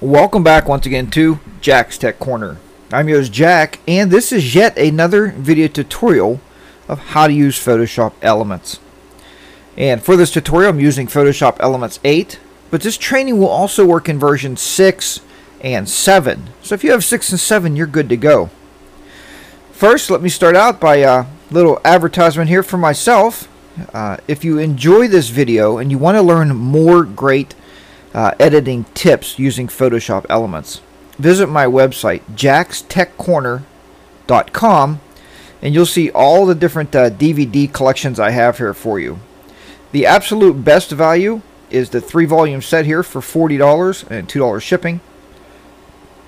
Welcome back once again to Jack's Tech Corner. I'm your host Jack, and this is yet another video tutorial of how to use Photoshop Elements. And for this tutorial I'm using Photoshop Elements 8, but this training will also work in version 6 and 7. So if you have 6 and 7, you're good to go. First, let me start out by a little advertisement here for myself. If you enjoy this video and you want to learn more great editing tips using Photoshop Elements, visit my website jackstechcorner.com and you'll see all the different DVD collections I have here for you. The absolute best value is the 3-volume set here for $40 and $2 shipping.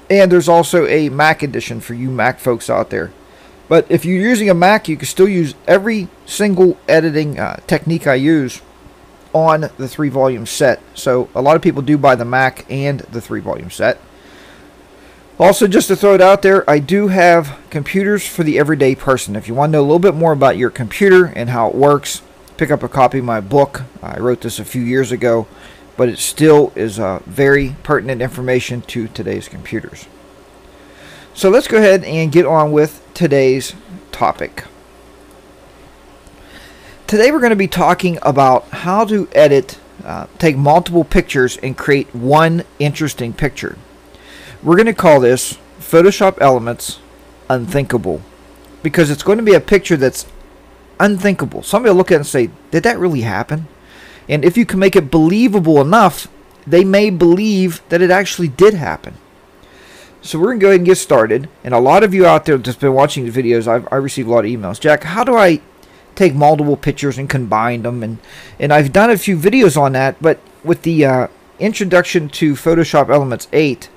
And there's also a Mac edition for you Mac folks out there. But if you're using a Mac, you can still use every single editing technique I use on the 3-volume set. So a lot of people do buy the Mac and the 3-volume set. Also, just to throw it out there, I do have computers for the everyday person. If you want to know a little bit more about your computer and how it works, pick up a copy of my book. I wrote this a few years ago, but it still is very pertinent information to today's computers. So let's go ahead and get on with today's topic. Today we're going to be talking about how to edit, take multiple pictures and create one interesting picture. We're going to call this Photoshop Elements Unthinkable, because it's going to be a picture that's unthinkable. Somebody will look at it and say, did that really happen? And if you can make it believable enough, they may believe that it actually did happen. So we're going to go ahead and get started. And a lot of you out there that's been watching the videos, I received a lot of emails. Jack, how do I take multiple pictures and combine them? And I've done a few videos on that, but with the introduction to Photoshop Elements 8,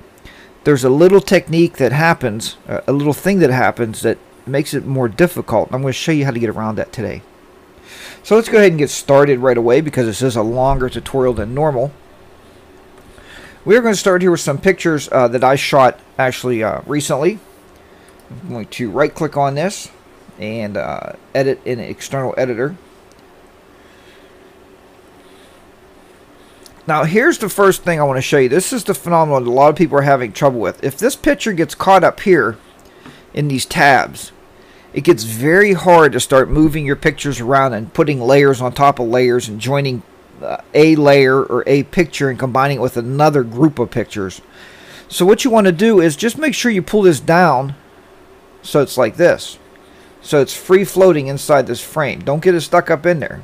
there's a little technique that happens, a little thing that happens that makes it more difficult. I'm going to show you how to get around that today. So let's go ahead and get started right away, because this is a longer tutorial than normal. We're going to start here with some pictures that I shot actually recently. I'm going to right click on this and edit in an external editor. Now here's the first thing I want to show you. This is the phenomenon a lot of people are having trouble with. If this picture gets caught up here in these tabs, it gets very hard to start moving your pictures around and putting layers on top of layers and joining a layer or a picture and combining it with another group of pictures. So what you want to do is just make sure you pull this down so it's like this. So it's free floating inside this frame. Don't get it stuck up in there.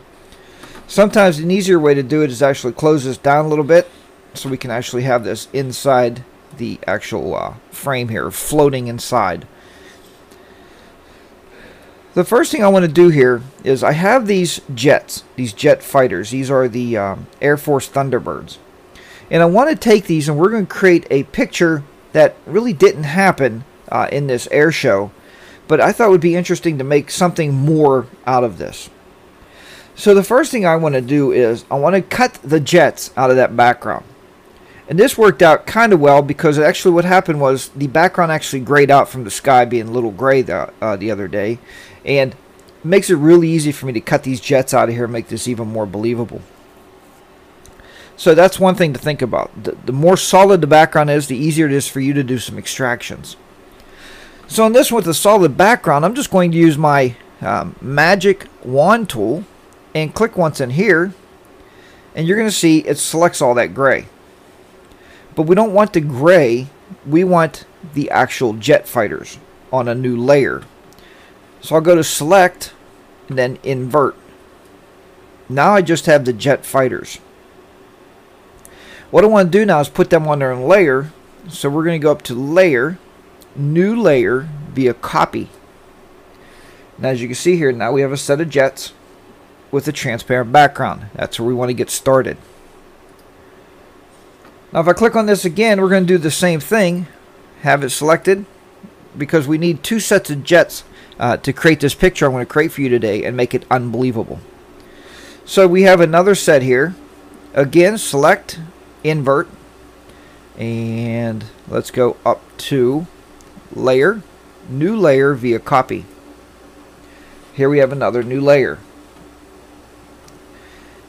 Sometimes an easier way to do it is actually close this down a little bit so we can actually have this inside the actual frame here, floating inside. The first thing I want to do here is I have these jets, these jet fighters. These are the Air Force Thunderbirds. And I want to take these and we're going to create a picture that really didn't happen in this air show, but I thought it would be interesting to make something more out of this. So the first thing I want to do is I want to cut the jets out of that background. And this worked out kind of well, because actually what happened was the background actually grayed out from the sky being a little gray the other day. And it makes it really easy for me to cut these jets out of here and make this even more believable. So that's one thing to think about. The more solid the background is, the easier it is for you to do some extractions. So on this one with the solid background, I'm just going to use my magic wand tool and click once in here. And you're going to see it selects all that gray. But we don't want the gray, we want the actual jet fighters on a new layer. So I'll go to select and then invert. Now I just have the jet fighters. What I want to do now is put them on their own layer. So we're going to go up to layer, new layer via copy. Now as you can see here, now we have a set of jets with a transparent background. That's where we want to get started. Now if I click on this again, we're going to do the same thing. Have it selected, because we need two sets of jets to create this picture I'm going to create for you today and make it unbelievable. So we have another set here. Again, select, invert, and let's go up to layer, new layer via copy. Here we have another new layer.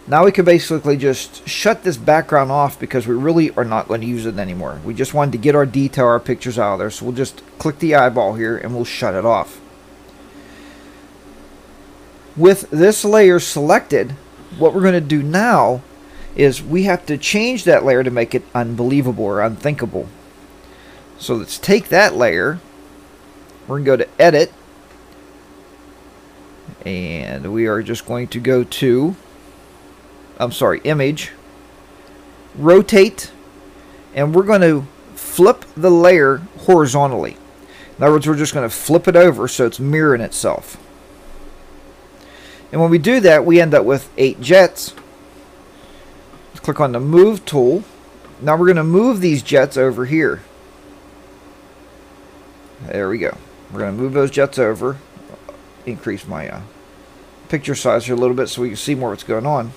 Now we can basically just shut this background off because we really are not going to use it anymore. We just wanted to get our detail, our pictures out of there. So we'll just click the eyeball here and we'll shut it off. With this layer selected, what we're going to do now is we have to change that layer to make it unbelievable or unthinkable. So let's take that layer. We're going to go to Edit. And we are just going to go to, Image, Rotate, and we're going to flip the layer horizontally. In other words, we're just going to flip it over so it's mirroring itself. And when we do that, we end up with 8 jets. Let's click on the Move tool. Now we're going to move these jets over here. There we go. We're going to move those jets over. Increase my picture size here a little bit so we can see more what's going on.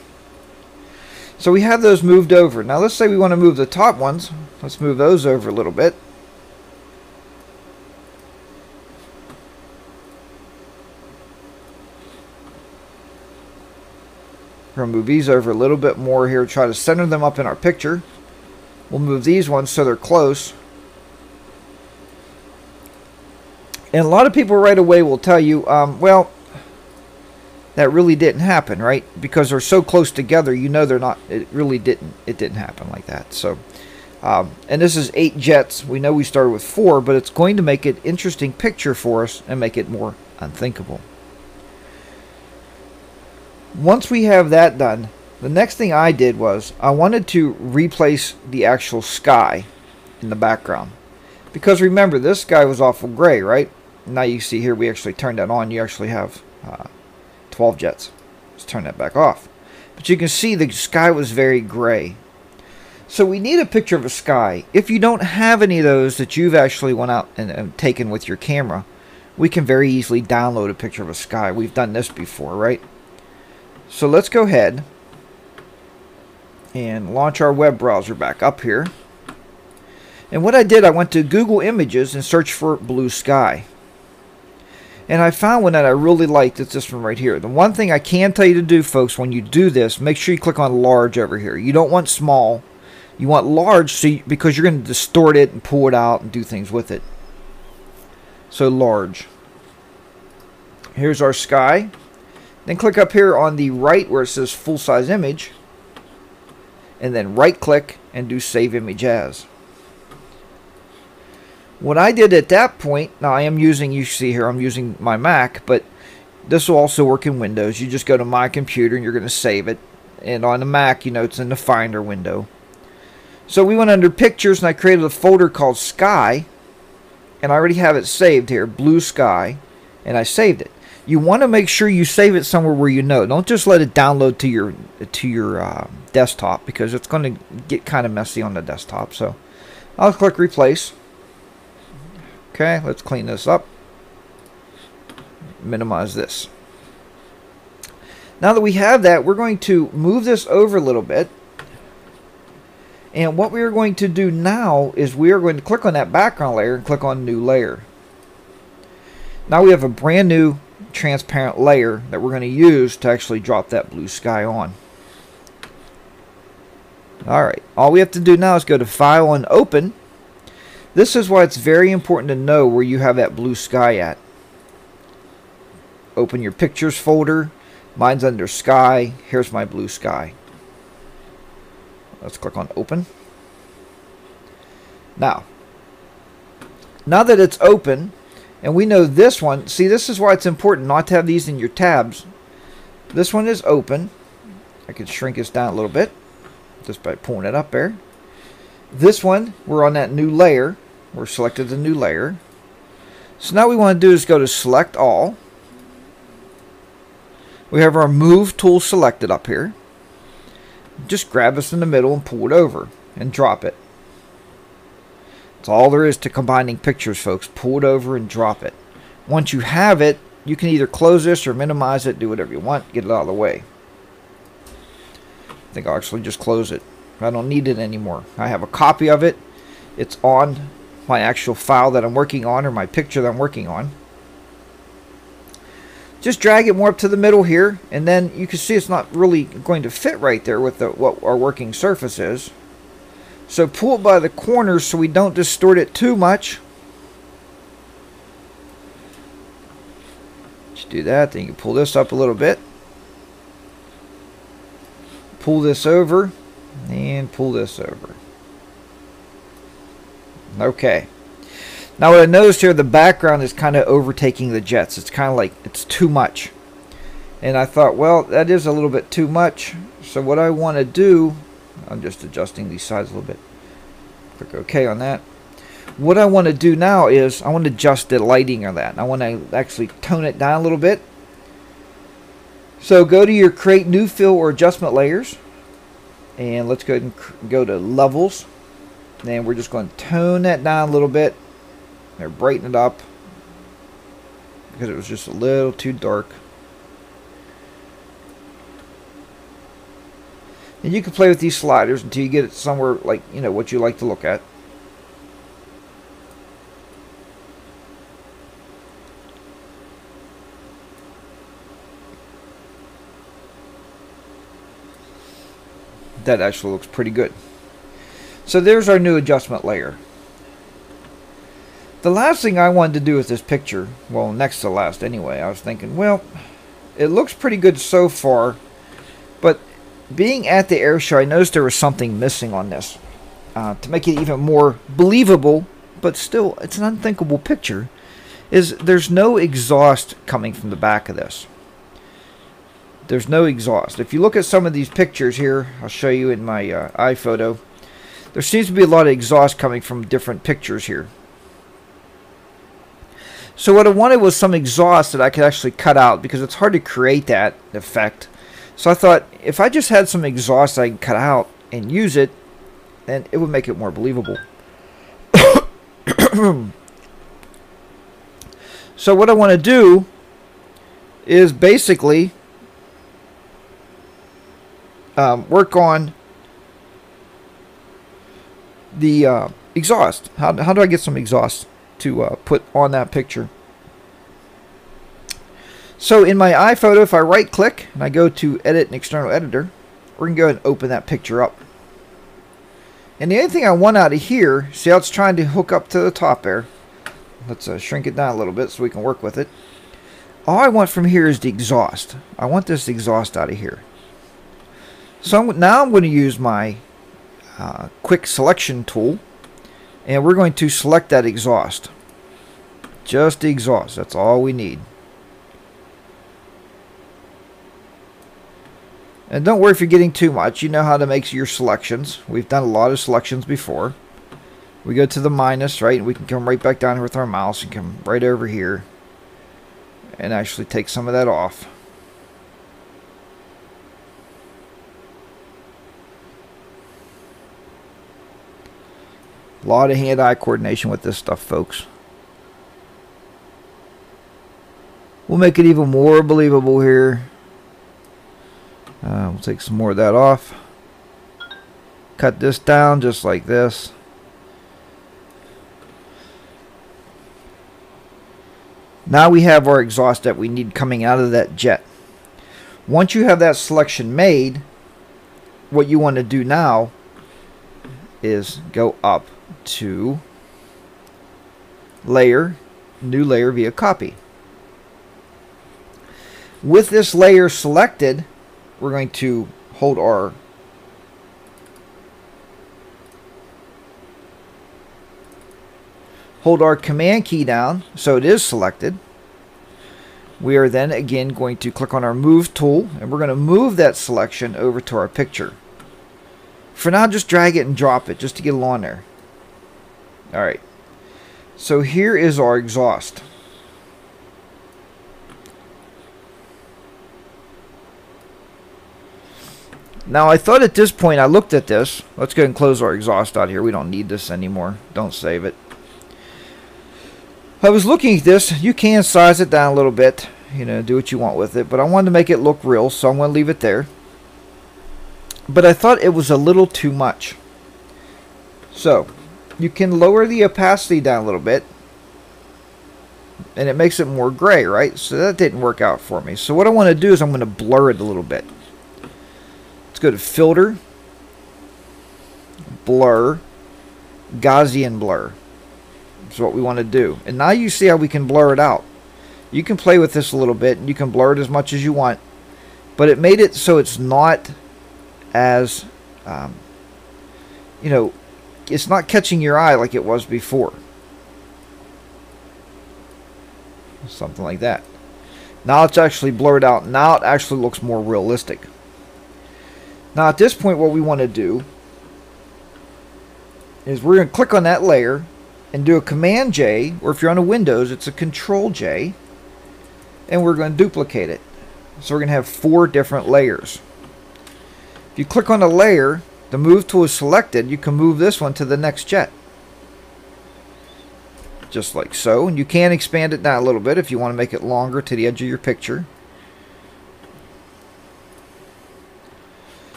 So we have those moved over. Now let's say we want to move the top ones. Let's move those over a little bit. We're going to move these over a little bit more here. Try to center them up in our picture. We'll move these ones so they're close. And a lot of people right away will tell you, well, that really didn't happen, right? Because they're so close together, you know they're not. It didn't happen like that. So, and this is 8 jets. We know we started with 4, but it's going to make an interesting picture for us and make it more unthinkable. Once we have that done, the next thing I did was I wanted to replace the actual sky in the background. Because remember, this sky was awful gray, right? Now you see here we actually turned that on. You actually have 12 jets. Let's turn that back off. But you can see the sky was very gray. So we need a picture of a sky. If you don't have any of those that you've actually went out and taken with your camera, we can very easily download a picture of a sky. We've done this before, right? So let's go ahead and launch our web browser back up here. And what I did, I went to Google Images and searched for blue sky. And I found one that I really liked. It's this one right here. The one thing I can tell you to do, folks, when you do this, make sure you click on large over here. You don't want small. You want large because you're going to distort it and pull it out and do things with it. So large. Here's our sky. Then click up here on the right where it says full size image. And then right click and do save image as. What I did at that point, now I am using, you see here, I'm using my Mac, but this will also work in Windows. You just go to My Computer and you're going to save it. And on the Mac, you know, it's in the Finder window. So we went under Pictures and I created a folder called Sky. And I already have it saved here, Blue Sky. And I saved it. You want to make sure you save it somewhere where you know. Don't just let it download to your desktop because it's going to get kind of messy on the desktop. So I'll click Replace. Okay, let's clean this up. Minimize this. Now that we have that, we're going to move this over a little bit. And what we are going to do now is we are going to click on that background layer and click on New Layer. Now we have a brand new transparent layer that we're going to use to actually drop that blue sky on. Alright, all we have to do now is go to File and Open. This is why it's very important to know where you have that blue sky at. Open your Pictures folder. Mine's under Sky. Here's my blue sky. Let's click on Open. Now that it's open, and we know this one, see, this is why it's important not to have these in your tabs. This one is open. I can shrink this down a little bit just by pulling it up there. This one, we're on that new layer. We're selected the new layer. So now what we want to do is go to Select All. We have our Move tool selected up here. Just grab us in the middle and pull it over and drop it. That's all there is to combining pictures, folks. Pull it over and drop it. Once you have it, you can either close this or minimize it, do whatever you want, get it out of the way. I think I'll actually just close it. I don't need it anymore. I have a copy of it. It's on my actual file that I'm working on, or my picture that I'm working on. Just drag it more up to the middle here, and then you can see it's not really going to fit right there with what our working surface is. So pull it by the corners so we don't distort it too much. Just do that. Then you can pull this up a little bit. Pull this over and pull this over. Okay. Now what I noticed here, the background is kind of overtaking the jets. It's kind of like it's too much. And I thought, well, that is a little bit too much. So what I want to do, I'm just adjusting these sides a little bit. Click OK on that. What I want to do now is I want to adjust the lighting on that. I want to actually tone it down a little bit. So go to your Create New Fill or Adjustment Layers. And let's go ahead and go to Levels. And we're just going to tone that down a little bit. Or brighten it up. Because it was just a little too dark. And you can play with these sliders until you get it somewhere like, you know, what you like to look at. That actually looks pretty good. So there's our new adjustment layer. The last thing I wanted to do with this picture, well, next to last anyway, I was thinking, well, it looks pretty good so far, but being at the air show, I noticed there was something missing on this. To make it even more believable, but still, it's an unthinkable picture, is there's no exhaust coming from the back of this. There's no exhaust. If you look at some of these pictures here, I'll show you in my iPhoto, there seems to be a lot of exhaust coming from different pictures here. So what I wanted was some exhaust that I could actually cut out, because it's hard to create that effect. So I thought, if I just had some exhaust I could cut out and use it, then it would make it more believable. So what I want to do is basically work on the exhaust. How do I get some exhaust to put on that picture? So in my iPhoto, if I right click and I go to Edit and External Editor, we're going to go ahead and open that picture up. And the only thing I want out of here, see how it's trying to hook up to the top there. Let's shrink it down a little bit so we can work with it. All I want from here is the exhaust. I want this exhaust out of here. So now I'm going to use my quick selection tool, and we're going to select that exhaust. Just the exhaust, that's all we need. And don't worry if you're getting too much. You know how to make your selections. We've done a lot of selections before. We go to the minus, right? And we can come right back down here with our mouse and come right over here and actually take some of that off. A lot of hand-eye coordination with this stuff, folks. We'll make it even more believable here. We'll take some more of that off. Cut this down just like this. Now we have our exhaust that we need coming out of that jet. Once you have that selection made, what you want to do now is go up to Layer, New Layer via Copy. With this layer selected, we're going to hold our Command key down so it is selected. We are then again going to click on our Move tool, and we're going to move that selection over to our picture. For now, just drag it and drop it just to get it on there. Alright, so here is our exhaust. Now I thought at this point, I looked at this. Let's go ahead and close our exhaust out here. We don't need this anymore. Don't save it. I was looking at this. You can size it down a little bit. You know, do what you want with it. But I wanted to make it look real, so I'm going to leave it there. But I thought it was a little too much. So, you can lower the opacity down a little bit. and it makes it more gray, right? So that didn't work out for me. So what I want to do is I'm going to blur it a little bit. Let's go to Filter, Blur, Gaussian Blur. That's what we want to do. And now you see how we can blur it out. You can play with this a little bit, and you can blur it as much as you want. But it made it so it's not as, you know, it's not catching your eye like it was before. Something like that. Now it's actually blurred out. Now it actually looks more realistic. Now at this point, what we want to do is we're going to click on that layer and do a Command J, or if you're on a Windows, it's a Control J, and we're going to duplicate it. So we're going to have 4 different layers. If you click on a layer, the Move tool is selected, you can move this one to the next jet. Just like so. And you can expand it down a little bit if you want to make it longer to the edge of your picture.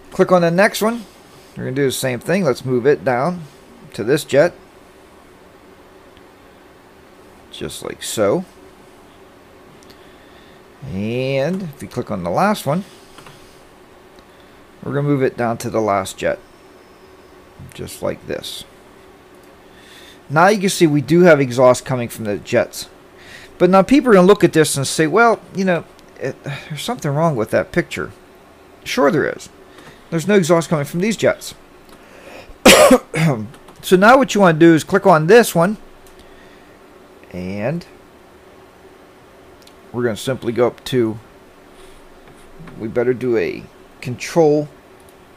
Click on the next one. We're going to do the same thing. Let's move it down to this jet. Just like so. And if you click on the last one, we're going to move it down to the last jet. Just like this. Now you can see we do have exhaust coming from the jets. But now people are going to look at this and say, well, you know, there's something wrong with that picture. Sure there is. There's no exhaust coming from these jets. So now what you want to do is click on this one. And we're going to simply go up to, we better do a Control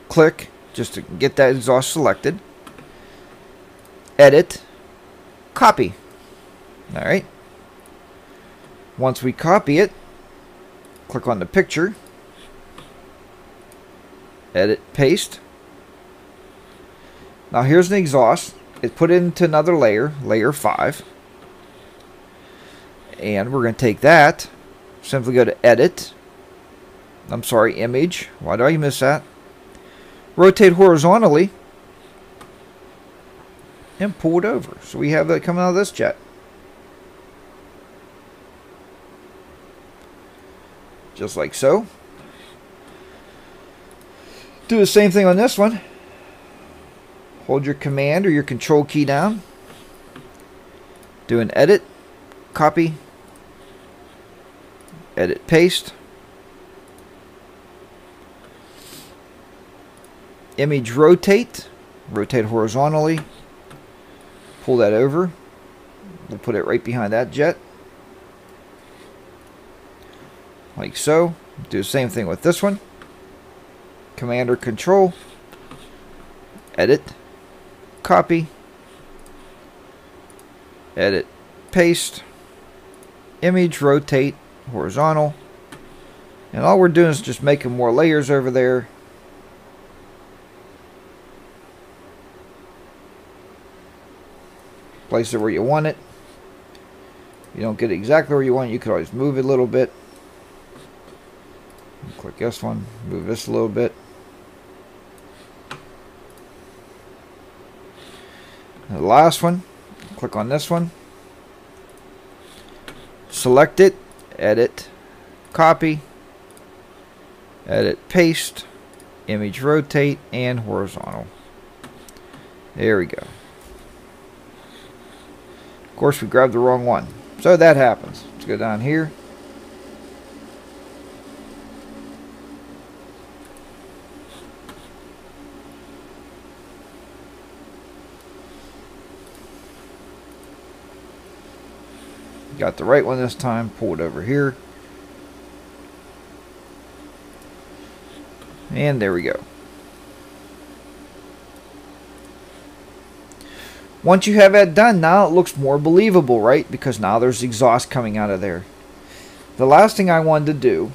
click just to get that exhaust selected. Edit, copy. Alright. Once we copy it, click on the picture, edit, paste. Now here's the exhaust. It's put into another layer, layer 5. And we're going to take that, simply go to edit. I'm sorry, image. Why did I miss that? Rotate horizontally and pull it over. So we have that coming out of this jet. Just like so. Do the same thing on this one. Hold your Command or your Control key down. Do an edit, copy, edit, paste. Image rotate. Rotate horizontally. Pull that over. We'll put it right behind that jet. Like so. Do the same thing with this one. Command or Control. Edit. Copy. Edit. Paste. Image rotate horizontal. And all we're doing is just making more layers over there. Place it where you want it. If you don't get it exactly where you want it, you can always move it a little bit. Click this one, move this a little bit. And the last one, click on this one. Select it, edit, copy, edit, paste, image rotate, and horizontal. There we go. Of course, we grabbed the wrong one. So that happens. Let's go down here. Got the right one this time. Pull it over here. And there we go. Once you have that done, now it looks more believable, right? Because now there's exhaust coming out of there. The last thing I wanted to do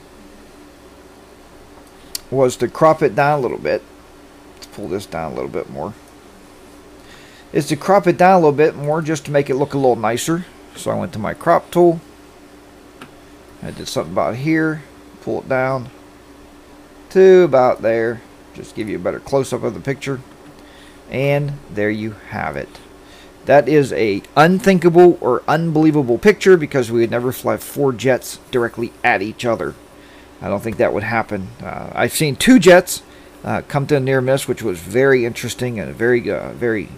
was to crop it down a little bit. Let's pull this down a little bit more. Is to crop it down a little bit more just to make it look a little nicer. So I went to my crop tool. I did something about here. Pull it down to about there. Just give you a better close-up of the picture. And there you have it. That is a unthinkable or unbelievable picture because we would never fly 4 jets directly at each other. I don't think that would happen. I've seen 2 jets come to a near miss, which was very interesting and very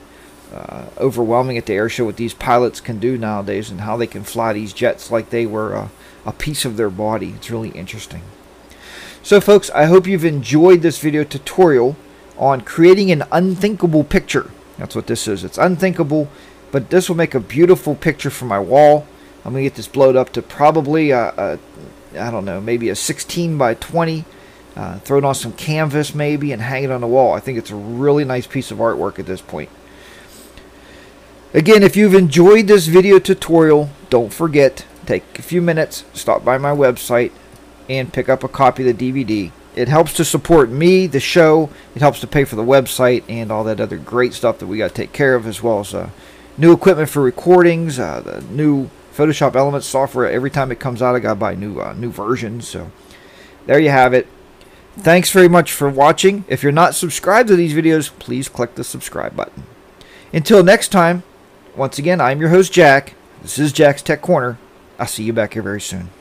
overwhelming at the air show what these pilots can do nowadays and how they can fly these jets like they were a piece of their body. It's really interesting. So folks, I hope you've enjoyed this video tutorial on creating an unthinkable picture. That's what this is. It's unthinkable, but this will make a beautiful picture for my wall. I'm going to get this blowed up to probably, I don't know, maybe a 16 by 20. Throw it on some canvas maybe and hang it on the wall. I think it's a really nice piece of artwork at this point. Again, if you've enjoyed this video tutorial, don't forget, take a few minutes, stop by my website, and pick up a copy of the DVD. It helps to support me, the show. It helps to pay for the website and all that other great stuff that we got to take care of, as well as new equipment for recordings, the new Photoshop Elements software. Every time it comes out, I got to buy new versions. So there you have it. Thanks very much for watching. If you're not subscribed to these videos, please click the subscribe button. Until next time, once again, I'm your host, Jack. This is Jack's Tech Corner. I'll see you back here very soon.